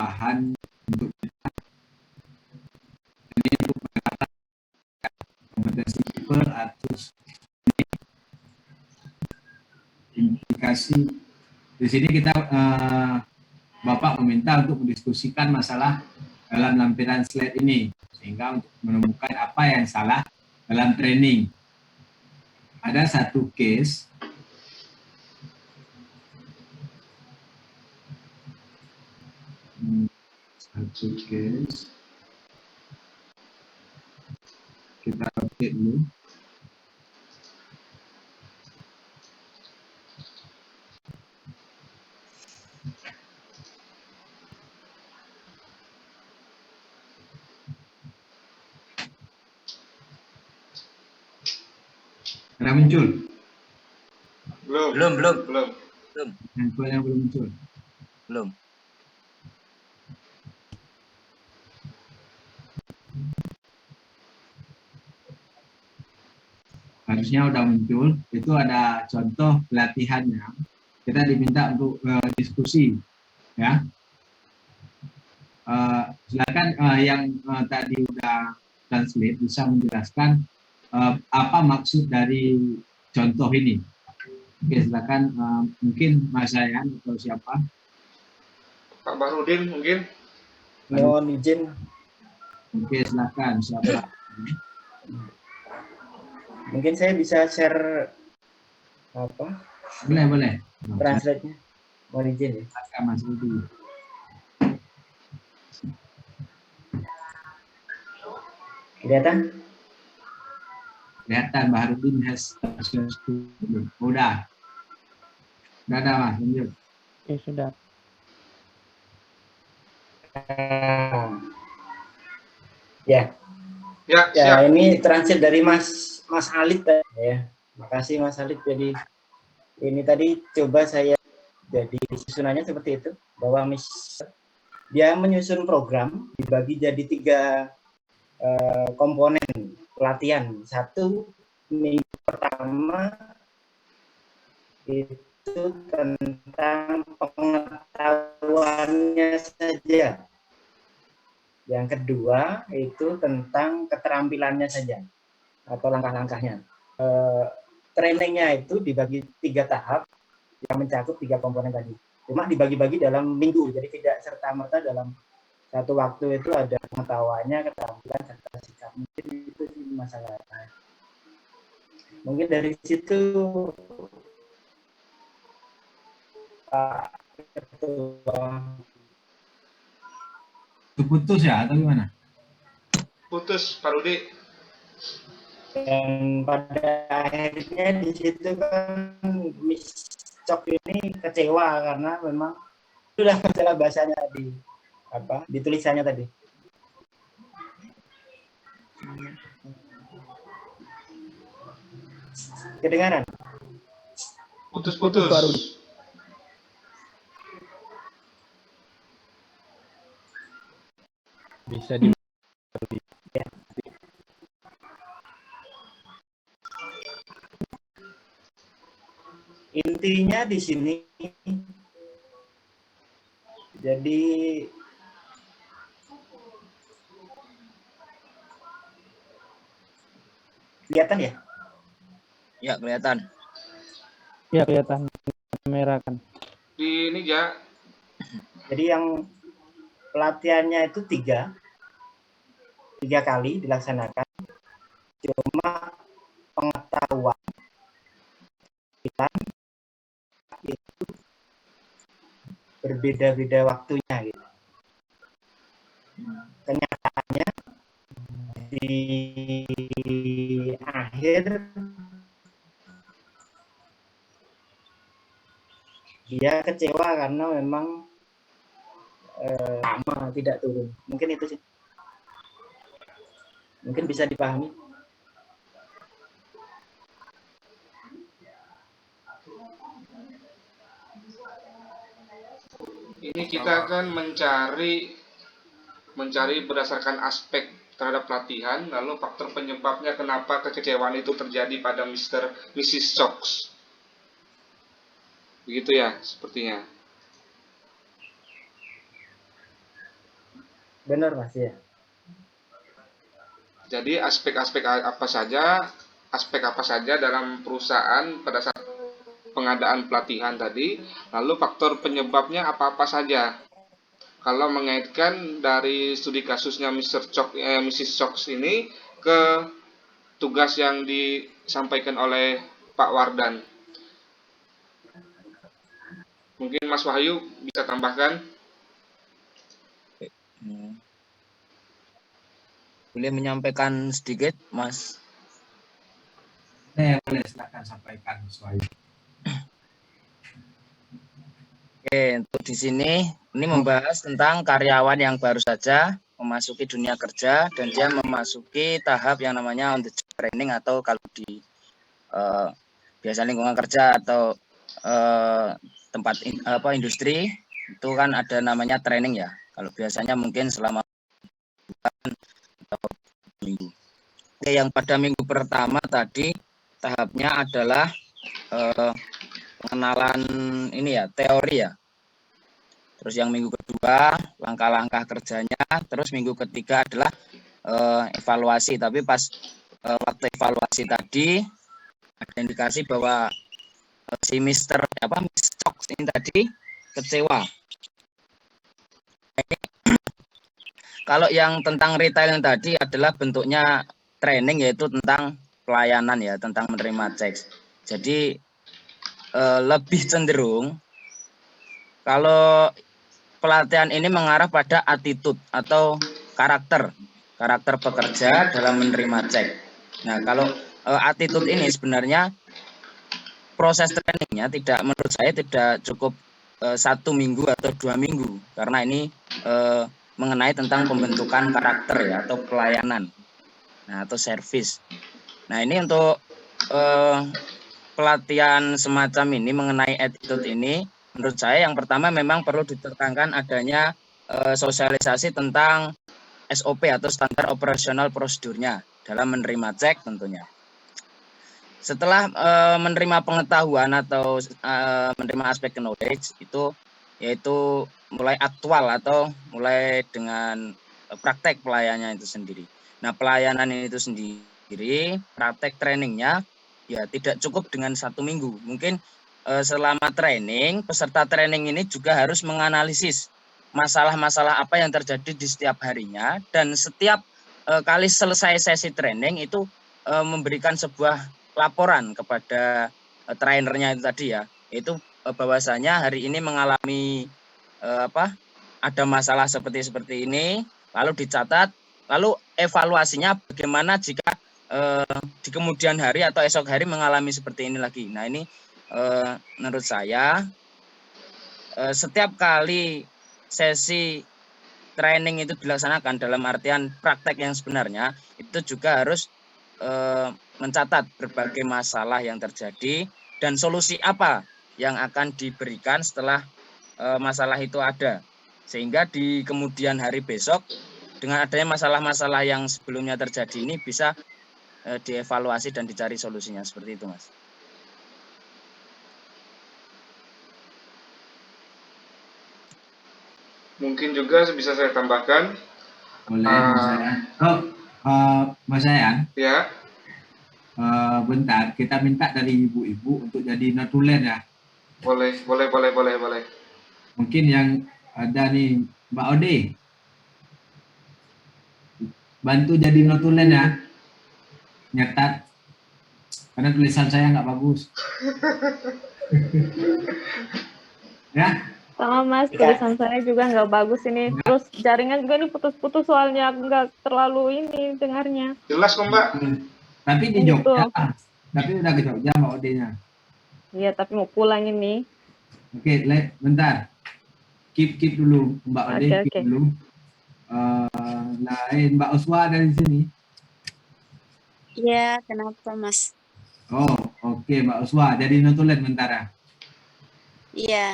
bahan untuk ini untuk kompetensi people atau implikasi. Di sini kita Bapak meminta untuk mendiskusikan masalah dalam lampiran slide ini sehingga untuk menemukan apa yang salah dalam training. Ada satu case kita update dulu. Sudah muncul? Belum. Yang belum muncul. Belum. Harusnya udah muncul. Itu ada contoh pelatihannya. Kita diminta untuk diskusi, ya. Silakan yang tadi udah translate bisa menjelaskan apa maksud dari contoh ini. Oke, silakan mungkin Mas Zayan atau siapa? Pak Bahrudin mungkin. Mohon izin. Oke, silakan siapa? Mungkin saya bisa share apa? Boleh. Translate-nya. Mohon izin ya. Silakan Mas Rudi. Kelihatan? Kelihatan Bahrudin udah ada Mas, lanjut. Oke, sudah. Ya, Siap. ini transit dari Mas Alid ya. Makasih Mas Alid. Jadi ini tadi coba saya jadi susunannya seperti itu, bahwa dia menyusun program dibagi jadi 3 komponen pelatihan. Satu, minggu pertama itu tentang pengetahuannya saja. Yang kedua itu tentang keterampilannya saja atau langkah-langkahnya. Trainingnya itu dibagi 3 tahap yang mencakup 3 komponen tadi. Cuma dibagi-bagi dalam minggu, jadi tidak serta-merta dalam satu waktu itu ada pengetahuannya, keterampilan, serta sikap. Mungkin itu sih masalahnya. Mungkin dari situ Pak Ketua. Putus ya atau gimana? Putus, Pak Rudi. Dan pada akhirnya di situ kan Miss Cok ini kecewa karena memang sudah masalah bahasanya di tulisannya tadi. Kedengaran? Putus. Bisa di Ya. Intinya di sini jadi kelihatan ya? Ya, kelihatan. ya kelihatan merah kan. Di ini ya. Jadi yang pelatihannya itu 3 kali dilaksanakan. Cuma pengetahuan itu berbeda-beda waktunya gitu. Kenyataannya di akhir dia kecewa karena memang lama tidak turun. Mungkin itu sih. Mungkin bisa dipahami. Ini kita akan mencari berdasarkan aspek terhadap pelatihan, lalu faktor penyebabnya kenapa kekecewaan itu terjadi pada Mrs. Cox. Begitu ya, sepertinya. Benar Mas ya. Jadi aspek apa saja dalam perusahaan pada saat pengadaan pelatihan tadi, lalu faktor penyebabnya apa-apa saja. Kalau mengaitkan dari studi kasusnya Mrs. Choks ini ke tugas yang disampaikan oleh Pak Wardan. Mungkin Mas Wahyu bisa tambahkan? Hmm. Boleh menyampaikan sedikit, Mas? Boleh silakan sampaikan Mas Wahyu. Oke, untuk di sini ini membahas tentang karyawan yang baru saja memasuki dunia kerja dan dia memasuki tahap yang namanya on the job training, atau kalau di biasa lingkungan kerja atau tempat industri itu kan ada namanya training ya. Kalau biasanya mungkin selama minggu. Oke, yang pada minggu pertama tadi tahapnya adalah pengenalan ini ya, teori ya. Terus yang minggu kedua langkah-langkah kerjanya, terus minggu ketiga adalah evaluasi. Tapi pas waktu evaluasi tadi ada indikasi bahwa si Miss Choks ini tadi kecewa. Kalau yang tentang retail yang tadi adalah bentuknya training, yaitu tentang pelayanan ya, tentang menerima cek. Jadi lebih cenderung kalau pelatihan ini mengarah pada attitude atau karakter pekerja dalam menerima cek. Nah, kalau attitude ini sebenarnya proses trainingnya menurut saya tidak cukup 1 minggu atau 2 minggu, karena ini mengenai tentang pembentukan karakter ya, atau pelayanan, nah, atau service. Nah, ini untuk pelatihan semacam ini mengenai attitude ini, menurut saya yang pertama memang perlu ditekankan adanya sosialisasi tentang SOP atau standar operasional prosedurnya dalam menerima cek tentunya. Setelah menerima pengetahuan atau menerima aspek knowledge itu, yaitu mulai aktual atau mulai dengan praktek pelayanannya itu sendiri. Nah, pelayanan itu sendiri, praktek trainingnya ya tidak cukup dengan 1 minggu. Mungkin selama training, peserta training ini juga harus menganalisis masalah-masalah apa yang terjadi di setiap harinya, dan setiap kali selesai sesi training itu memberikan sebuah laporan kepada trainernya itu tadi ya, yaitu bahwasanya hari ini mengalami ada masalah seperti ini, lalu dicatat, lalu evaluasinya bagaimana jika di kemudian hari atau esok hari mengalami seperti ini lagi. Nah, ini menurut saya setiap kali sesi training itu dilaksanakan dalam artian praktek yang sebenarnya, itu juga harus mencatat berbagai masalah yang terjadi dan solusi apa yang akan diberikan setelah masalah itu ada, sehingga di kemudian hari besok dengan adanya masalah-masalah yang sebelumnya terjadi ini bisa dievaluasi dan dicari solusinya, seperti itu, Mas. Mungkin juga bisa saya tambahkan. Boleh Mas Ayan. Mas Ayan, Ya, bentar, kita minta dari ibu-ibu untuk jadi notulen ya. boleh. Mungkin yang ada nih Mbak Ode, bantu jadi notulen ya, nyetat, karena tulisan saya nggak bagus. Ya, Sama Mas, tulisan saya juga nggak bagus ini. Terus jaringan juga ini putus-putus soalnya nggak terlalu ini dengarnya. Jelas kok, Mbak. tapi di Gitu. Jogja, tapi udah ke Jogja Mbak Ode-nya. Iya, tapi mau pulang ini. Oke, bentar. Keep dulu Mbak Ode, Oke, keep oke. dulu. Lain Mbak Uswa dari sini. Iya, kenapa Mas? Oh, oke Mbak Uswa, jadi notulen bentar ya. Iya,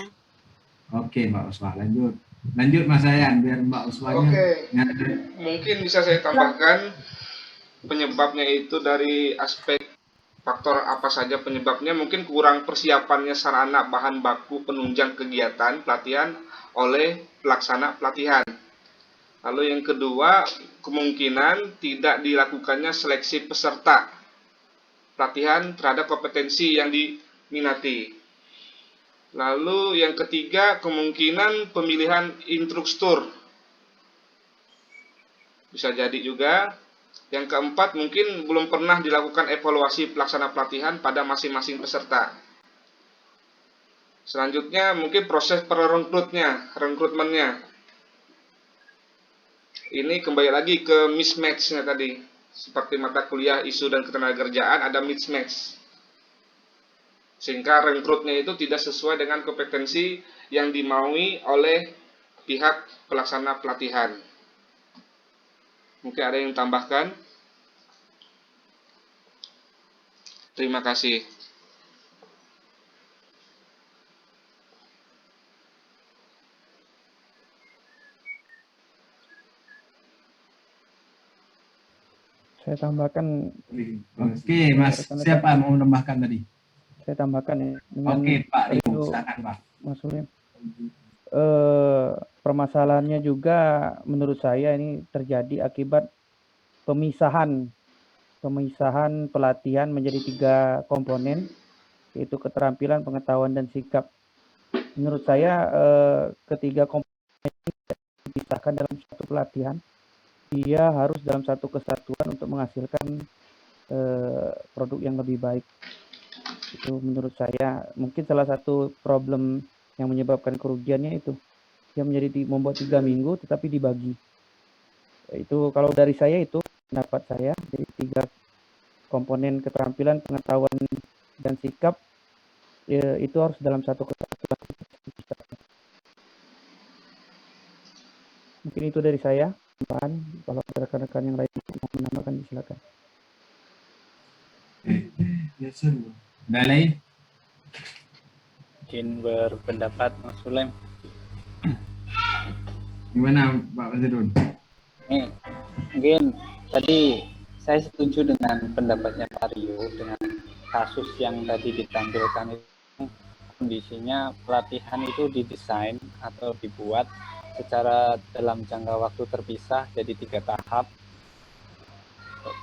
Oke Mbak Uswa, lanjut Mas Ayan, biar Mbak Uswanya. Oke. Oke. Mungkin bisa saya tambahkan penyebabnya itu dari aspek faktor apa saja penyebabnya. Mungkin kurang persiapannya sarana bahan baku penunjang kegiatan pelatihan oleh pelaksana pelatihan. Lalu yang kedua, kemungkinan tidak dilakukannya seleksi peserta pelatihan terhadap kompetensi yang diminati. Lalu yang ketiga, kemungkinan pemilihan instruktur. Bisa jadi juga. Yang keempat, mungkin belum pernah dilakukan evaluasi pelaksana pelatihan pada masing-masing peserta. Selanjutnya, mungkin proses rekrutmennya. Ini kembali lagi ke mismatch-nya tadi. Seperti mata kuliah isu dan ketenagakerjaan ada mismatch. Sehingga rekrutnya itu tidak sesuai dengan kompetensi yang dimaui oleh pihak pelaksana pelatihan. Mungkin ada yang tambahkan? Terima kasih. Saya tambahkan, Oke, Mas. Siapa yang mau menambahkan tadi? saya tambahkan ya dengan Oke, Pak Rio, itu, silakan, Pak. Mas Sulim. Permasalahannya juga menurut saya ini terjadi akibat pemisahan pelatihan menjadi 3 komponen, yaitu keterampilan, pengetahuan, dan sikap. Menurut saya ketiga komponen ini tidak dipisahkan dalam satu pelatihan. Dia harus dalam satu kesatuan untuk menghasilkan produk yang lebih baik. Itu menurut saya mungkin salah satu problem yang menyebabkan kerugiannya itu. Dia membuat 3 minggu tetapi dibagi. Itu kalau dari saya itu pendapat saya, jadi 3 komponen keterampilan, pengetahuan, dan sikap itu harus dalam satu kesatuan. Mungkin itu dari saya. Kalau ada rekan-rekan yang lain mau menambahkan, silakan. Ada lain? Izin berpendapat Mas Sulem. Gimana Pak Wazirun? Mungkin tadi saya setuju dengan pendapatnya Pak Rio dengan kasus yang tadi ditampilkan itu, kondisinya pelatihan itu didesain atau dibuat secara dalam jangka waktu terpisah jadi 3 tahap.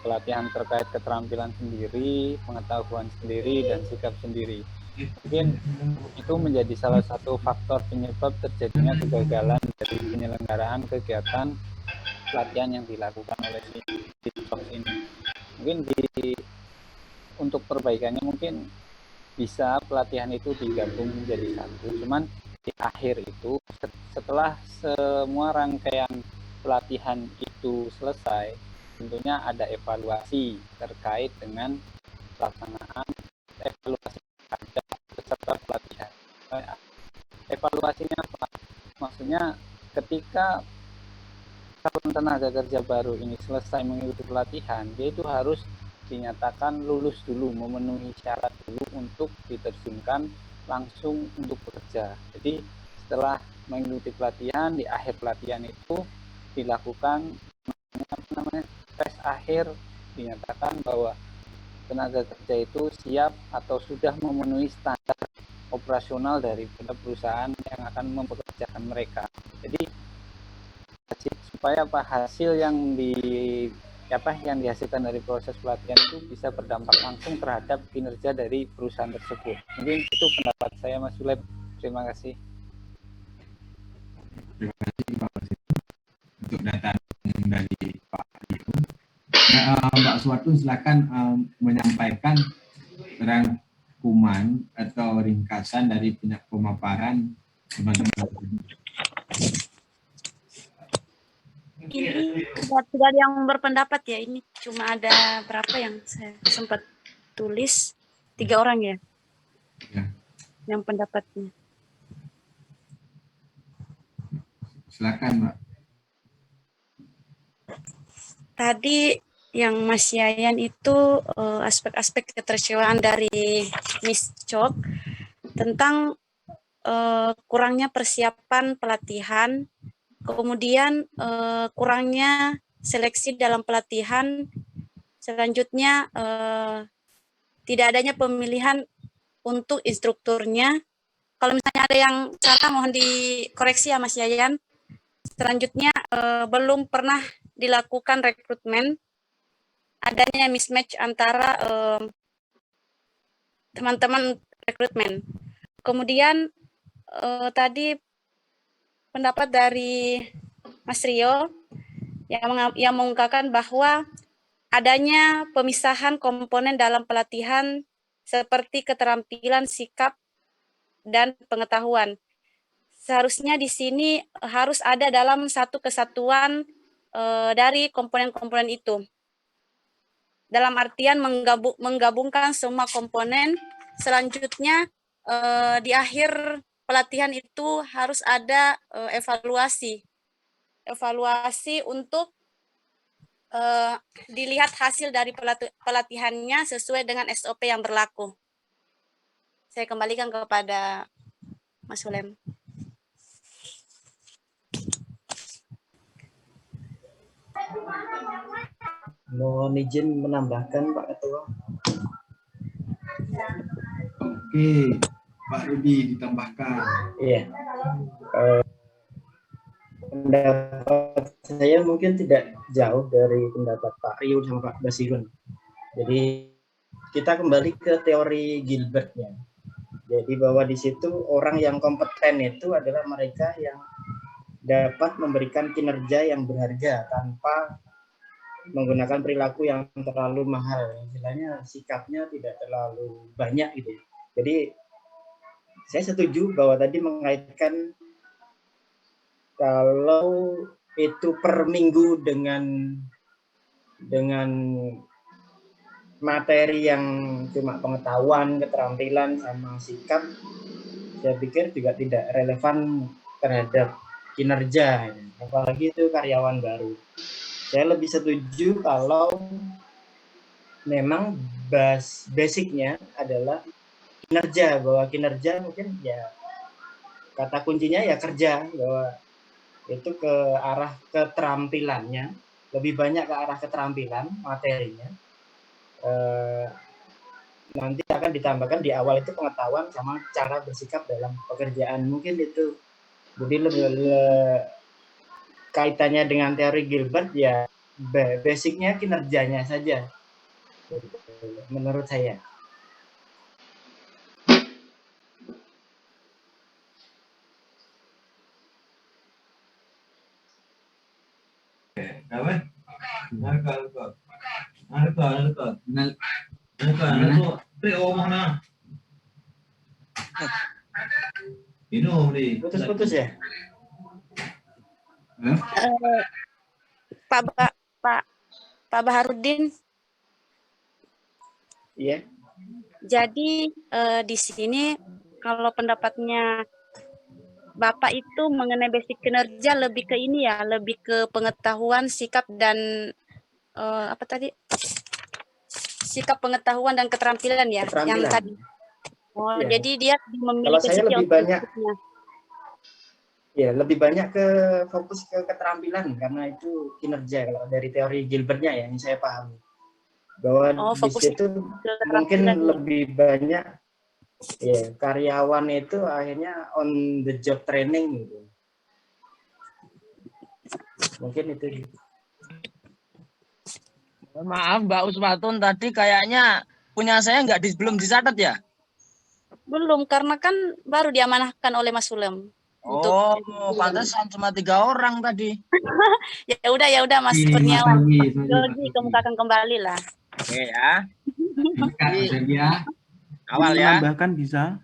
Pelatihan terkait keterampilan sendiri, pengetahuan sendiri, dan sikap sendiri. Mungkin itu menjadi salah satu faktor penyebab terjadinya kegagalan dari penyelenggaraan kegiatan pelatihan yang dilakukan oleh si Dispok ini. Mungkin untuk perbaikannya mungkin bisa pelatihan itu digabung menjadi satu. Cuman di akhir itu setelah semua rangkaian pelatihan itu selesai, tentunya ada evaluasi terkait dengan pelaksanaan evaluasi terhadap peserta pelatihan. Evaluasinya apa? Maksudnya ketika calon tenaga kerja baru ini selesai mengikuti pelatihan, dia itu harus dinyatakan lulus dulu, memenuhi syarat dulu untuk diterjunkan langsung untuk bekerja. Jadi setelah mengikuti pelatihan, di akhir pelatihan itu dilakukan tes akhir, dinyatakan bahwa tenaga kerja itu siap atau sudah memenuhi standar operasional dari perusahaan yang akan mempekerjakan mereka. Jadi supaya hasil yang dihasilkan dari proses pelatihan itu bisa berdampak langsung terhadap kinerja dari perusahaan tersebut. Mungkin itu pendapat saya, Mas Sulem. Terima kasih. Terima kasih Pak Wazirun untuk data dari Pak Rio. Mbak Suwatu silakan menyampaikan rangkuman atau ringkasan dari pemaparan teman-teman. Ini tidak ada yang berpendapat ya. Ini cuma ada berapa yang saya sempat tulis, 3 orang ya, yang pendapatnya. Silakan Mbak. Tadi yang Mas Yayan itu aspek-aspek keterkecewaan dari Miss Chok tentang kurangnya persiapan pelatihan, kemudian kurangnya seleksi dalam pelatihan, selanjutnya tidak adanya pemilihan untuk instrukturnya. Kalau misalnya ada yang salah mohon dikoreksi ya Mas Yayan. Selanjutnya belum pernah dilakukan rekrutmen, adanya mismatch antara teman-teman rekrutmen. Kemudian tadi pendapat dari Mas Rio yang mengungkapkan bahwa adanya pemisahan komponen dalam pelatihan seperti keterampilan, sikap, dan pengetahuan. Seharusnya di sini harus ada dalam satu kesatuan dari komponen-komponen itu. Dalam artian menggabungkan semua komponen, selanjutnya di akhir pelatihan itu harus ada evaluasi untuk dilihat hasil dari pelatihannya sesuai dengan SOP yang berlaku. Saya kembalikan kepada Mas Ulem. Mohon izin menambahkan Pak Ketua. Oke, Pak Rudi ditambahkan. Iya. Pendapat saya mungkin tidak jauh dari pendapat Pak Rio sama Pak Basirun. Jadi kita kembali ke teori Gilbertnya. Jadi bahwa di situ orang yang kompeten itu adalah mereka yang dapat memberikan kinerja yang berharga tanpa menggunakan perilaku yang terlalu mahal. Istilahnya sikapnya tidak terlalu banyak gitu. Jadi saya setuju bahwa tadi mengaitkan kalau itu per minggu dengan materi yang cuma pengetahuan, keterampilan, sama sikap, saya pikir juga tidak relevan terhadap kinerja, apalagi itu karyawan baru. Saya lebih setuju kalau memang basicnya adalah kinerja, bahwa kinerja mungkin ya kata kuncinya ya kerja, bahwa itu ke arah keterampilannya, lebih banyak ke arah keterampilan materinya. Nanti akan ditambahkan di awal itu pengetahuan sama cara bersikap dalam pekerjaan, mungkin itu. Jadi lebih kaitannya dengan teori Gilbert ya basicnya kinerjanya saja, menurut saya. Apa? Putus-putus ya? Pak Baharudin. Iya. Jadi di sini kalau pendapatnya Bapak itu mengenai basic kinerja lebih ke ini ya, lebih ke pengetahuan, sikap dan apa tadi? Sikap, pengetahuan dan keterampilan ya, yang tadi. Oh, ya. Jadi dia memiliki. Kalau saya lebih banyak. Ya, lebih banyak ke fokus ke keterampilan karena itu kinerja kalau dari teori Gilbertnya ya, yang saya pahami. Bahwa di situ mungkin lebih banyak ya karyawan itu akhirnya on the job training gitu. Mungkin itu. Maaf Mbak Uswatun, tadi kayaknya punya saya belum dicatat ya? Belum, karena kan baru diamanahkan oleh Mas Ulem. Oh, pantesan cuma 3 orang tadi. ya udah Mas Kurniawan. Yogi kemukakan kembali lah. Oke ya. Awal ya. Menambahkan bisa.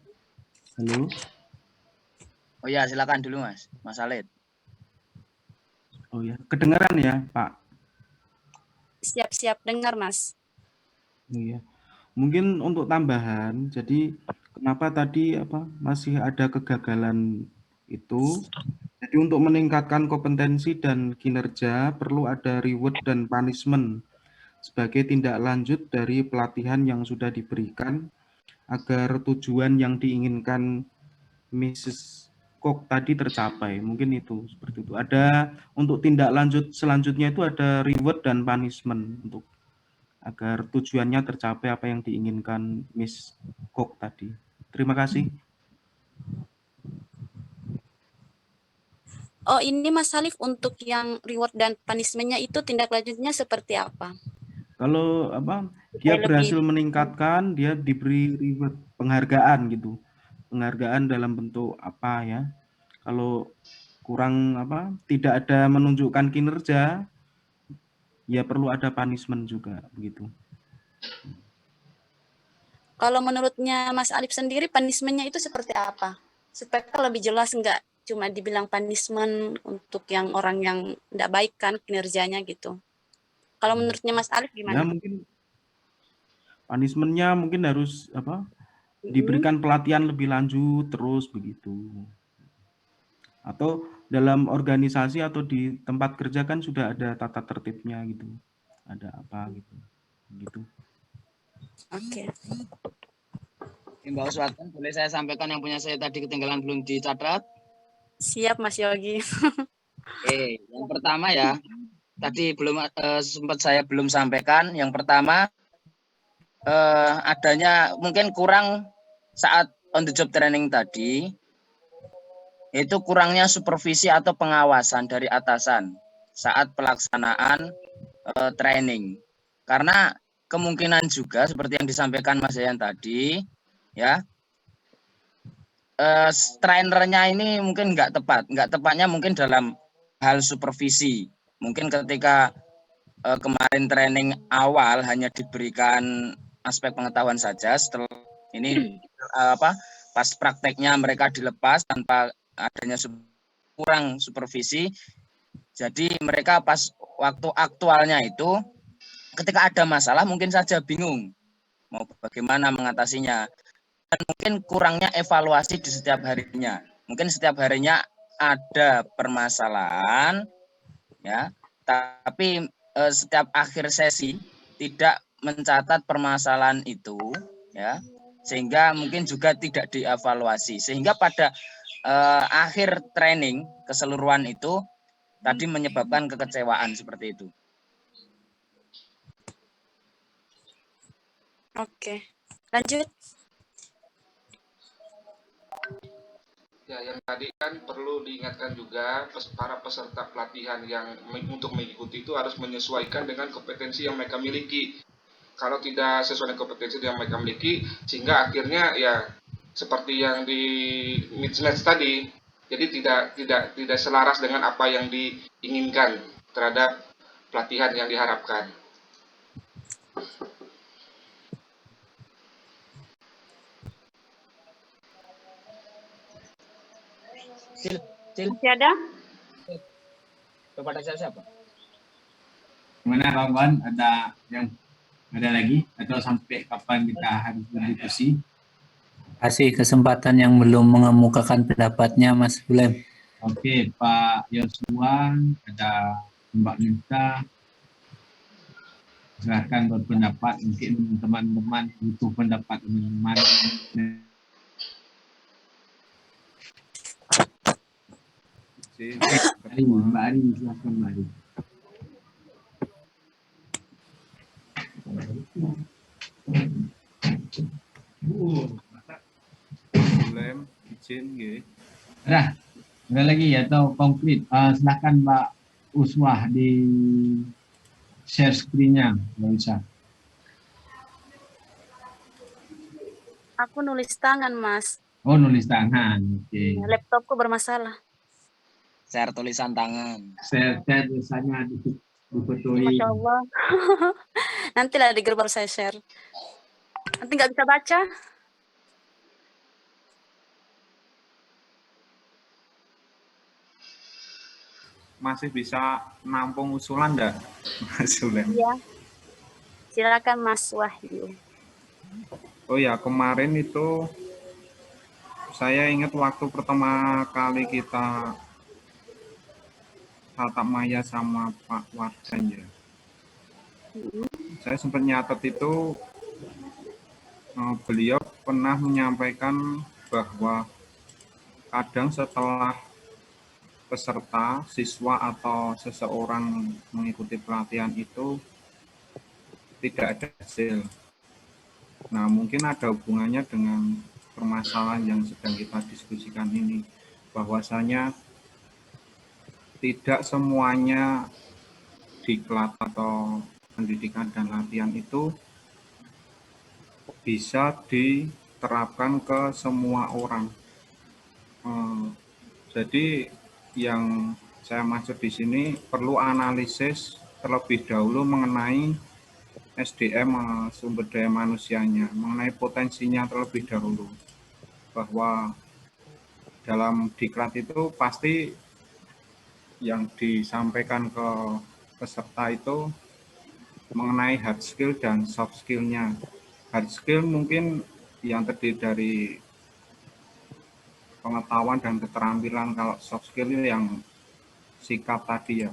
Halo. Oh ya, silakan dulu Mas Alid. Oh ya, kedengaran ya, Pak? Siap-siap dengar, Mas. Iya. Mungkin untuk tambahan, jadi kenapa tadi masih ada kegagalan itu? Jadi untuk meningkatkan kompetensi dan kinerja perlu ada reward dan punishment sebagai tindak lanjut dari pelatihan yang sudah diberikan agar tujuan yang diinginkan Mrs. Cook tadi tercapai. Mungkin itu seperti itu. Ada untuk tindak lanjut selanjutnya itu ada reward dan punishment untuk agar tujuannya tercapai apa yang diinginkan Miss Cook tadi. Terima kasih. Oh, ini Mas Salif untuk yang reward dan punishment-nya itu tindak lanjutnya seperti apa? Kalau apa dia Supaya berhasil lebih meningkatkan, dia diberi reward penghargaan gitu. Penghargaan dalam bentuk apa ya? Kalau kurang apa tidak ada menunjukkan kinerja, ya perlu ada punishment juga begitu. kalau menurutnya Mas Alif sendiri punishment-nya itu seperti apa? Supaya lebih jelas nggak cuma dibilang punishment untuk yang orang yang nggak baik kan kinerjanya gitu. Kalau menurutnya Mas Alif Ya gimana? mungkin punishment-nya mungkin harus apa? Mm-mm. Diberikan pelatihan lebih lanjut terus begitu. Atau dalam organisasi atau di tempat kerja kan sudah ada tata tertibnya gitu. Ada apa gitu. Gitu. Oke. Mbak Uswatan, boleh saya sampaikan yang punya saya tadi ketinggalan belum dicatat? Siap Mas Yogi. Oke, yang pertama ya, tadi sempat saya belum sampaikan. Yang pertama adanya mungkin kurang saat on the job training tadi, itu kurangnya supervisi atau pengawasan dari atasan saat pelaksanaan training. Karena kemungkinan juga seperti yang disampaikan Mas Yayan tadi, ya, trainernya ini mungkin nggak tepatnya mungkin dalam hal supervisi. Mungkin ketika kemarin training awal hanya diberikan aspek pengetahuan saja, setelah ini pas prakteknya mereka dilepas tanpa adanya kurang supervisi. Jadi mereka pas waktu aktualnya itu ketika ada masalah mungkin saja bingung mau bagaimana mengatasinya. Dan mungkin kurangnya evaluasi di setiap harinya. Mungkin setiap harinya ada permasalahan, ya, tapi setiap akhir sesi tidak mencatat permasalahan itu, ya, sehingga mungkin juga tidak dievaluasi. Sehingga pada akhir training keseluruhan itu tadi menyebabkan kekecewaan seperti itu. Oke. Lanjut. Ya, yang tadi kan perlu diingatkan juga para peserta pelatihan yang untuk mengikuti itu harus menyesuaikan dengan kompetensi yang mereka miliki. Kalau tidak sesuai dengan kompetensi yang mereka miliki, sehingga akhirnya ya seperti yang di mismatch tadi, jadi tidak selaras dengan apa yang diinginkan terhadap pelatihan yang diharapkan. Masih ada? Kepada siapa? Gimana kawan? Ada lagi atau sampai kapan kita harus berdiskusi? Kasih kesempatan yang belum mengemukakan pendapatnya, Mas Bulem. Oke, Pak Yosua, ada Mbak Minta. Silahkan berpendapat, mungkin teman-teman butuh pendapat teman-teman. Mbak Ari, silahkan Mbak Ari. Bulem, izin nggih. Ada lagi atau konkret? Silahkan Mbak Uswah di share screen-nya, Mbak Usha. Aku nulis tangan, Mas. Oh, nulis tangan. Oke. Laptopku bermasalah. Share tulisan tangan. Share tulisannya dipetui. Masya Allah. Nantilah di grup baru saya share. Nanti nggak bisa baca. Masih bisa nampung usulan enggak, Mas Bulem? Iya. Silakan Mas Wahyu. Oh ya, kemarin itu saya ingat waktu pertama kali kita tatap maya sama Pak Wardan ya. Saya sempat nyatet itu beliau pernah menyampaikan bahwa kadang setelah peserta, siswa atau seseorang mengikuti pelatihan itu tidak ada hasil. Nah, mungkin ada hubungannya dengan permasalahan yang sedang kita diskusikan ini, bahwasanya tidak semuanya diklat atau pendidikan dan latihan itu bisa diterapkan ke semua orang. Jadi yang saya maksud di sini perlu analisis terlebih dahulu mengenai SDM, sumber daya manusianya, mengenai potensinya terlebih dahulu. Bahwa dalam diklat itu pasti yang disampaikan ke peserta itu mengenai hard skill dan soft skill-nya. Hard skill mungkin yang terdiri dari pengetahuan dan keterampilan, kalau soft skill yang sikap tadi ya.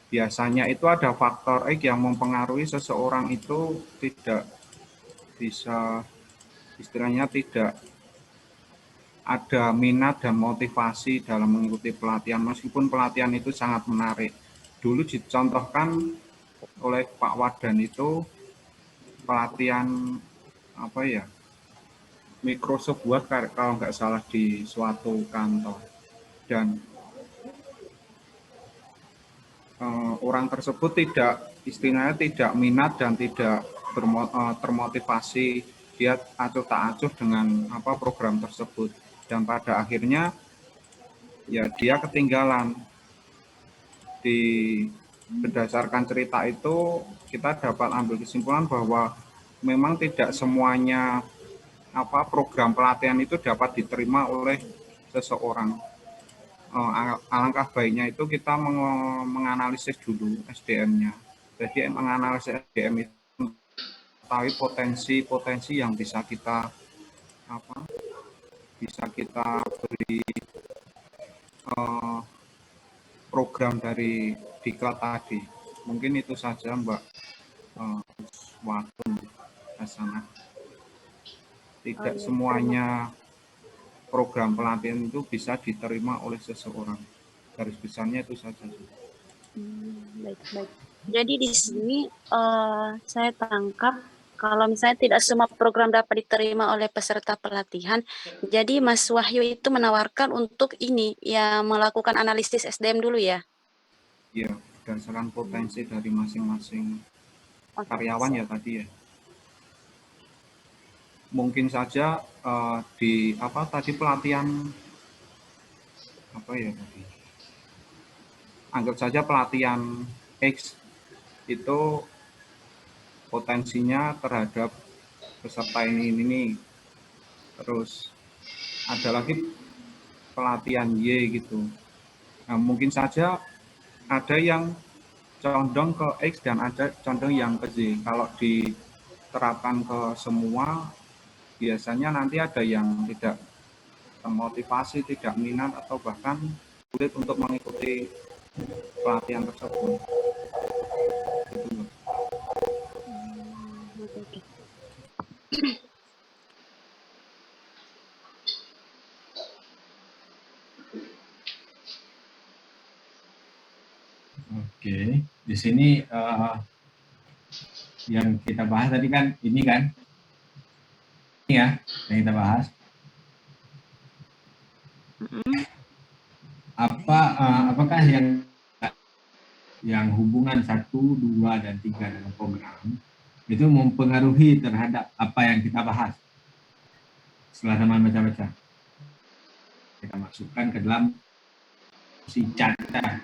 Biasanya itu ada faktor X yang mempengaruhi seseorang itu tidak bisa, istilahnya tidak ada minat dan motivasi dalam mengikuti pelatihan, meskipun pelatihan itu sangat menarik. Dulu dicontohkan oleh Pak Wadan itu pelatihan apa ya, Microsoft Word kalau nggak salah di suatu kantor, dan orang tersebut tidak, istilahnya tidak minat dan tidak termotivasi, dia acuh tak acuh dengan program tersebut, dan pada akhirnya ya dia ketinggalan. Berdasarkan cerita itu kita dapat ambil kesimpulan bahwa memang tidak semuanya program pelatihan itu dapat diterima oleh seseorang. Alangkah baiknya itu kita menganalisis dulu SDM-nya. Jadi menganalisis SDM itu mengetahui potensi-potensi yang bisa kita beri program dari diklat tadi. Mungkin itu saja Mbak Watun Hasanah. Tidak semuanya program pelatihan itu bisa diterima oleh seseorang. Garis besarnya itu saja. Baik. Jadi di sini saya tangkap kalau misalnya tidak semua program dapat diterima oleh peserta pelatihan, jadi Mas Wahyu itu menawarkan untuk ini ya melakukan analisis SDM dulu ya? Iya, berdasarkan potensi dari masing-masing karyawan ya tadi ya. Mungkin saja di tadi pelatihan tadi. Anggap saja pelatihan X itu potensinya terhadap peserta ini. Terus ada lagi pelatihan Y gitu. Nah, mungkin saja ada yang condong ke X dan ada condong yang ke Z. Kalau diterapkan ke semua, biasanya nanti ada yang tidak termotivasi, tidak minat, atau bahkan sulit untuk mengikuti pelatihan tersebut. Oke, di sini yang kita bahas tadi kan ini kan, ini ya yang kita bahas. Apakah yang hubungan 1, 2, dan 3 dalam program itu mempengaruhi terhadap apa yang kita bahas? Setelah teman baca-baca, kita masukkan ke dalam si chat kita.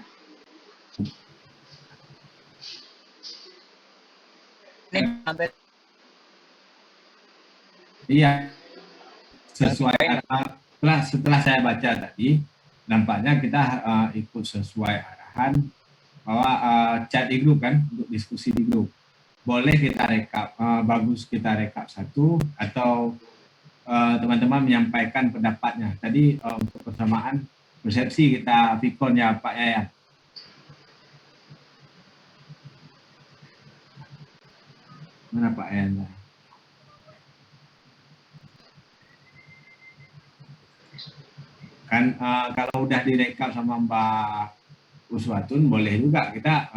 Iya, sesuai setelah saya baca tadi, nampaknya kita ikut sesuai arahan bahwa chat di grup kan, untuk diskusi di grup. Boleh kita rekap, bagus kita rekap satu, atau teman-teman menyampaikan pendapatnya. Tadi untuk persamaan persepsi kita pikon ya Pak Yayat. Mana Pak Yayat? Kan kalau udah direkap sama Mbak Uswatun, boleh juga kita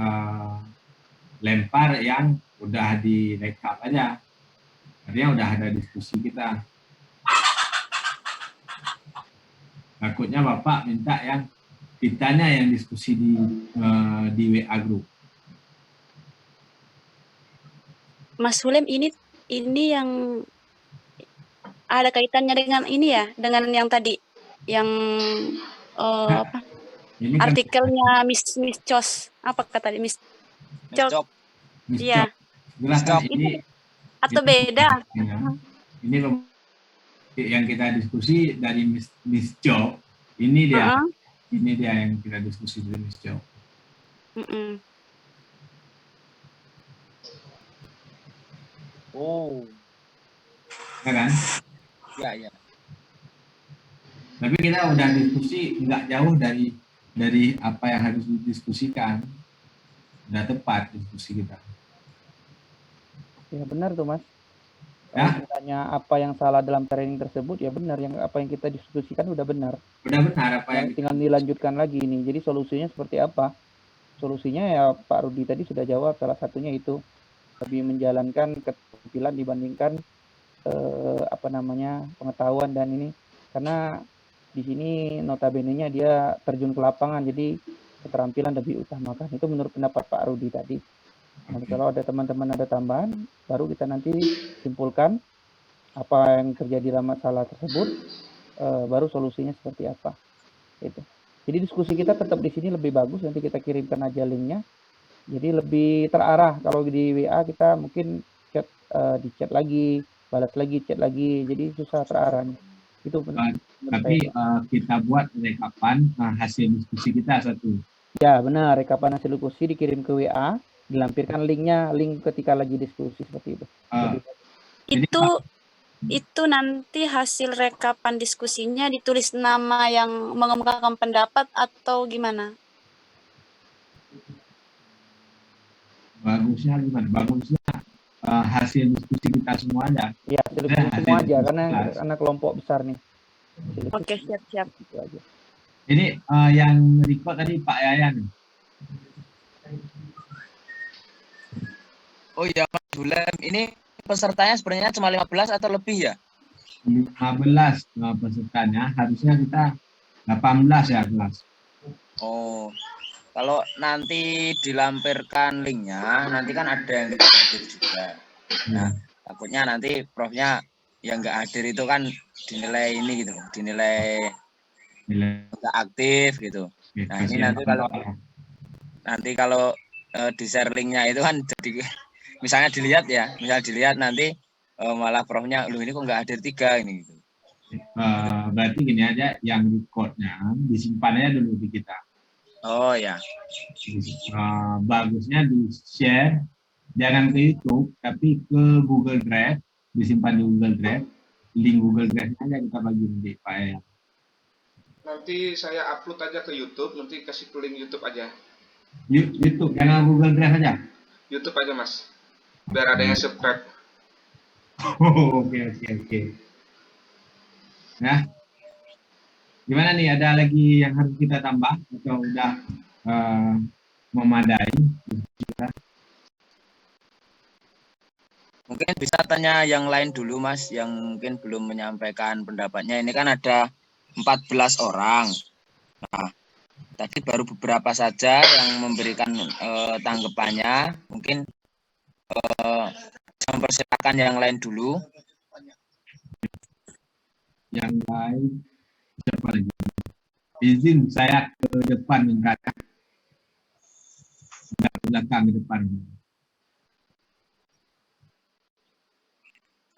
lempar yang udah direkap aja. Artinya udah ada diskusi kita. Takutnya Bapak minta yang kitanya yang diskusi di WA group. Mas Hulem, ini yang ada kaitannya dengan ini ya, dengan yang tadi, yang apa, Ini kan artikelnya Miss Chos, apa kata tadi Miss Chos? Miss Iya. Job. Jelas kan Itu ini atau beda? ini yang kita diskusi dari Miss Job. Ini dia. Ini dia yang kita diskusi dari Miss Job. Oh. Ya kan? Ya, ya. Tapi kita udah diskusi nggak jauh dari apa yang harus didiskusikan. Udah tepat diskusi kita. Ya benar tuh Mas. Ya? Kalau ditanya apa yang salah dalam training tersebut, ya benar. Yang apa yang kita diskusikan udah benar. Udah benar apa yang tinggal dilanjutkan lagi ini. Jadi solusinya seperti apa? Solusinya ya Pak Rudi tadi sudah jawab. Salah satunya itu lebih menjalankan keterampilan dibandingkan pengetahuan dan ini, karena di sini notabene-nya dia terjun ke lapangan, jadi keterampilan lebih utamakan. Itu menurut pendapat Pak Rudi tadi. Nanti kalau ada teman-teman ada tambahan, baru kita nanti simpulkan apa yang terjadi dalam masalah tersebut, baru solusinya seperti apa. Itu. Jadi diskusi kita tetap di sini lebih bagus. Nanti kita kirimkan aja linknya. Jadi lebih terarah. Kalau di WA kita mungkin chat, di chat lagi, balas lagi, chat lagi. Jadi susah terarahnya. Itu tapi kita buat rekapan hasil diskusi kita satu. Ya benar, rekapan hasil diskusi dikirim ke WA, dilampirkan linknya, link ketika lagi diskusi seperti itu. Itu nanti hasil rekapan diskusinya ditulis nama yang mengemukakan pendapat atau gimana? Bagusnya gimana? Bagusnya hasil diskusi kita semua aja. Iya, hasil diskusi semua aja karena kelompok besar nih. Oke, siap-siap. Itu aja. Ini yang record tadi Pak Yayan. Oh iya Mas Hulem, ini pesertanya sebenarnya cuma 15 atau lebih ya? 15 pesertanya, harusnya kita 18 ya kelas. Oh, kalau nanti dilampirkan linknya, nanti kan ada yang tidak hadir juga. Nah, takutnya nanti profnya yang nggak hadir itu kan dinilai ini gitu, dinilai nggak aktif gitu. Nah ini nanti kalau di share linknya itu kan jadi misalnya dilihat nanti malah profnya lu ini kok nggak hadir 3 ini gitu. Berarti gini aja, yang recordnya disimpannya dulu di kita. Oh ya. Bagusnya di share, jangan ke YouTube tapi ke Google Drive, disimpan di Google Drive. Link Google Drive aja kita bagi di file. Nanti saya upload aja ke YouTube, nanti kasih link YouTube aja. YouTube, jangan Google Drive aja. YouTube aja Mas, biar ada yang subscribe. Oke. Nah, gimana nih? Ada lagi yang harus kita tambah atau udah memadai? Mungkin bisa tanya yang lain dulu Mas, yang mungkin belum menyampaikan pendapatnya. Ini kan ada 14 orang. Nah, tadi baru beberapa saja yang memberikan tanggapannya. Mungkin mempersilakan yang lain dulu. Yang lain siapa lagi? Izin saya ke depan mengkata. Ke belakang ke depan.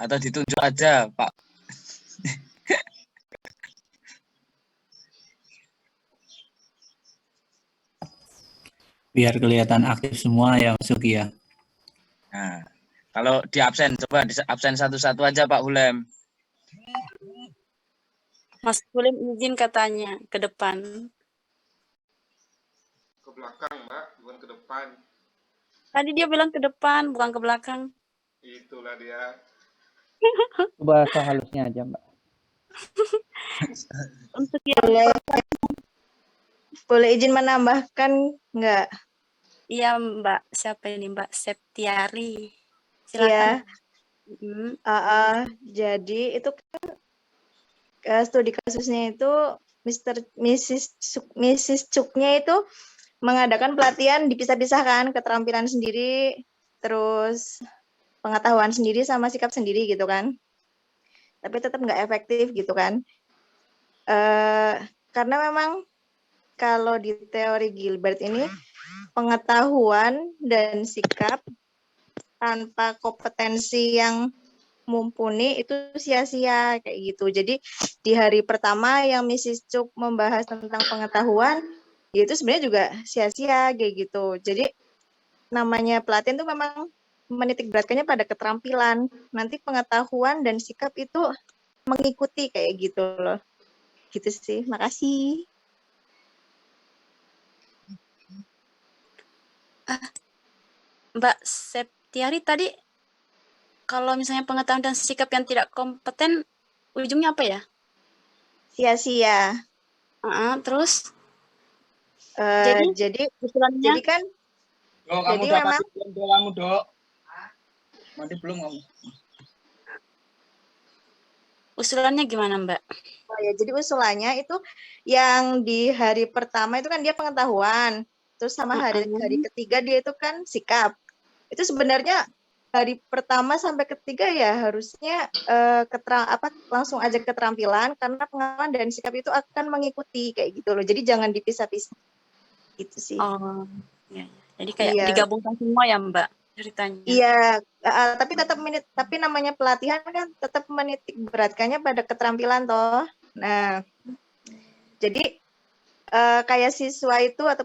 Atau ditunjuk aja, Pak. Biar kelihatan aktif semua ya Mas Uki ya. Nah, kalau di absen, coba di absen satu-satu aja Pak Hulem. Mas Hulem izin katanya ke depan. Ke belakang Mbak, bukan ke depan. Tadi dia bilang ke depan, bukan ke belakang. Itulah dia. Bahasa halusnya aja Mbak. Untuk yang boleh izin menambahkan nggak? Iya Mbak, siapa ini Mbak Septiari? Silakan. Jadi itu kan studi kasusnya itu Mrs. Cuknya itu mengadakan pelatihan dipisah-pisahkan, keterampilan sendiri, terus pengetahuan sendiri sama sikap sendiri gitu kan. Tapi tetap nggak efektif gitu kan. Karena memang kalau di teori Gilbert ini pengetahuan dan sikap tanpa kompetensi yang mumpuni itu sia-sia kayak gitu. Jadi di hari pertama yang Mrs. Cuk membahas tentang pengetahuan, ya itu sebenarnya juga sia-sia kayak gitu. Jadi namanya pelatihan itu memang menitik beratkannya pada keterampilan. Nanti pengetahuan dan sikap itu mengikuti kayak gitu loh. Gitu sih. Makasih. Mbak Septiari tadi kalau misalnya pengetahuan dan sikap yang tidak kompeten, ujungnya apa ya? Sia-sia. Terus? Jadi usulannya? Jadi kan Dok, kamu jadi udah memang mandi belum, Dok? Kamu, Dok? Mandi belum kamu? Usulannya gimana, Mbak? Oh ya, jadi usulannya itu yang di hari pertama itu kan dia pengetahuan, terus sama hari ketiga dia itu kan sikap. Itu sebenarnya hari pertama sampai ketiga ya harusnya langsung aja keterampilan, karena pengalaman dan sikap itu akan mengikuti kayak gitu loh. Jadi jangan dipisah-pisah. Gitu sih. Oh, ya. Jadi kayak digabungkan semua ya, Mbak, ceritanya. Iya, tapi namanya pelatihan kan tetap menitik beratkannya pada keterampilan toh. Nah, jadi kayak siswa itu atau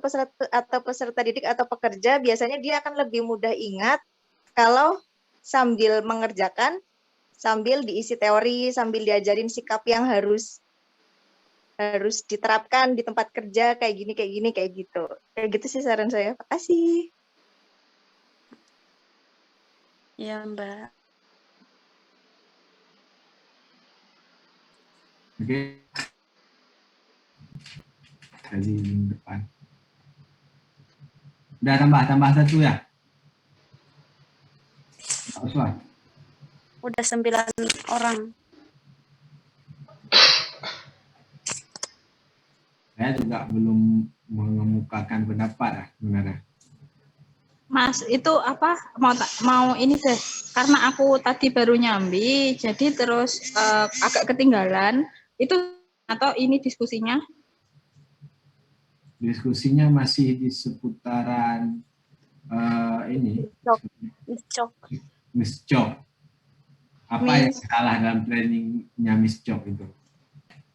peserta didik atau pekerja biasanya dia akan lebih mudah ingat kalau sambil mengerjakan, sambil diisi teori, sambil diajarin sikap yang harus diterapkan di tempat kerja kayak gini kayak gitu. Kayak gitu sih saran saya. Makasih. Iya, Mbak. Oke. Dari depan. Udah tambah satu ya? Uswa. Udah 9 orang. Saya juga belum mengemukakan pendapat lah sebenarnya. Mas, itu apa mau ini deh, karena aku tadi baru nyambi, jadi terus agak ketinggalan. Itu atau ini diskusinya? Diskusinya masih di seputaran ini. Miss Chok. Apa yang salah dalam planningnya Miss Chok itu?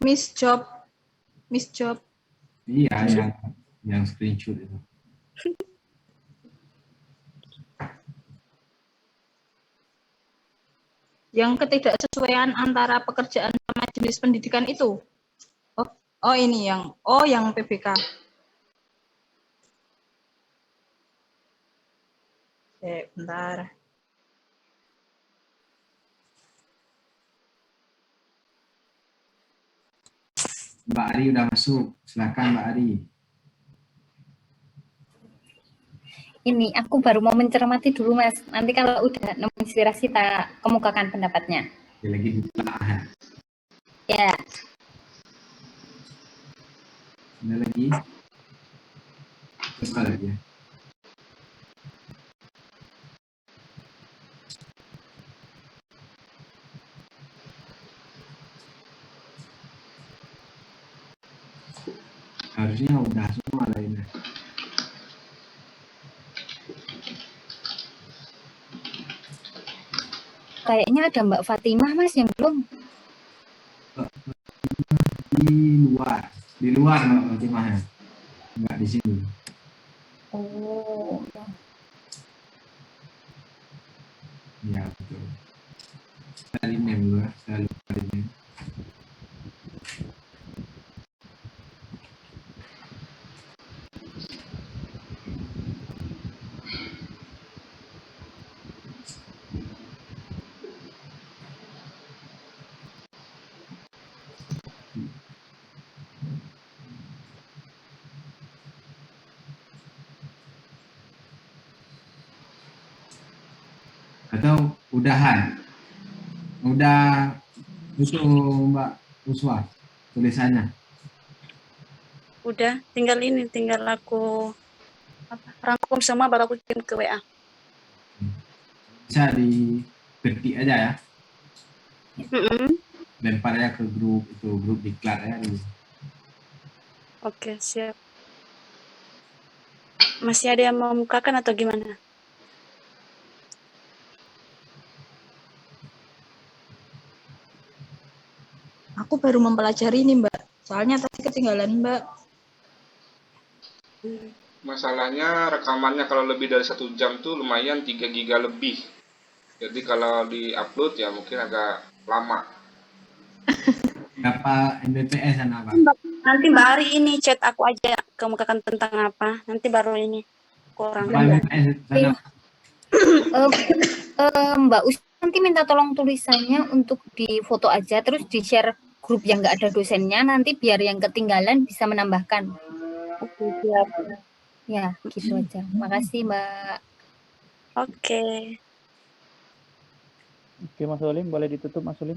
Miss Job. Iya, yang screenshot itu. Yang ketidaksesuaian antara pekerjaan sama jenis pendidikan itu. Oh ini yang PBK. Bentar. Mbak Ari udah masuk. Silakan Mbak Ari. Ini aku baru mau mencermati dulu Mas. Nanti kalau udah nemu inspirasi tak kemukakan pendapatnya. Ya, lagi ditelaah. Ya. Ada lagi? Terus lagi ya. Harusnya udah semua lainnya. Kayaknya ada Mbak Fatimah Mas yang belum. Di luar Mbak Fatimah ya. Enggak di sini. Oh. Ya betul. Salimnya dulu ya, salimnya. Atau udahan? Udah itu Mbak Uswa tulisannya? Udah, tinggal aku rangkum semua baru aku kirim ke WA. Bisa diketik aja ya. Lempar ya ke grup diklat ya dulu. Oke, siap. Masih ada yang mau membukakan atau gimana? Aku baru mempelajari ini, Mbak. Soalnya tadi ketinggalan, Mbak. Masalahnya rekamannya kalau lebih dari 1 jam tuh lumayan 3 giga lebih. Jadi kalau di-upload ya mungkin agak lama. Berapa Mbps anak Bang? Nanti Mbak Ari ini chat aku aja kemukakan tentang apa. Nanti baru ini kurang. Berapa Mbps sana? Mbak Us nanti minta tolong tulisannya untuk di foto aja, terus di share grup yang nggak ada dosennya, nanti biar yang ketinggalan bisa menambahkan. Oke, siap. Ya, gitu aja. Makasih, Mbak. Oke. Oke, Mas Olim, boleh ditutup, Mas Olim?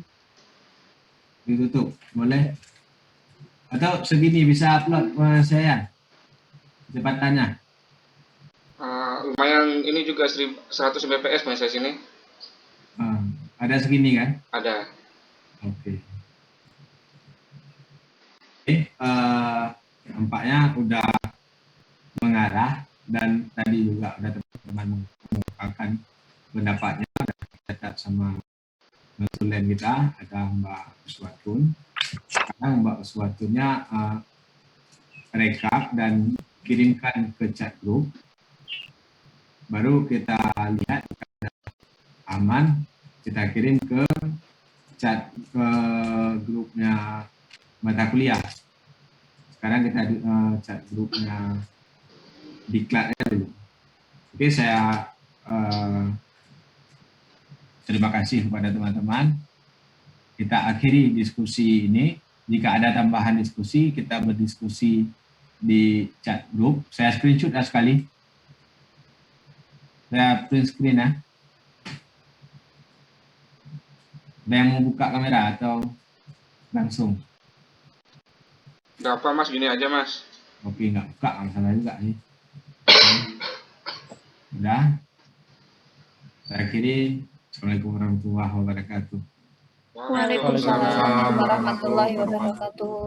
Ditutup, boleh? Atau segini bisa upload saya kecepatannya? Lumayan ini juga 100 Mbps Mas saya sini. Ada segini kan? Ada. Oke. Nampaknya udah mengarah dan tadi juga udah teman-teman mengungkapkan pendapatnya, catat sama konsulen kita ada Mbak Uswatun. Sekarang Mbak Uswatunnya rekap dan kirimkan ke chat group. Baru kita lihat aman, kita kirim ke chat ke grupnya mata kuliah. Sekarang kita chat grupnya diklat dulu. Oke, saya terima kasih kepada teman-teman. Kita akhiri diskusi ini. Jika ada tambahan diskusi, kita berdiskusi di chat group. Saya screenshot sekali. Saya print screen ya. Ada yang mau buka kamera atau langsung? Gak apa Mas, gini aja Mas. Oke, nggak buka, nggak masalah juga nih. Udah. Saya akhiri. Assalamualaikum warahmatullahi wabarakatuh. Waalaikumsalam warahmatullahi wabarakatuh.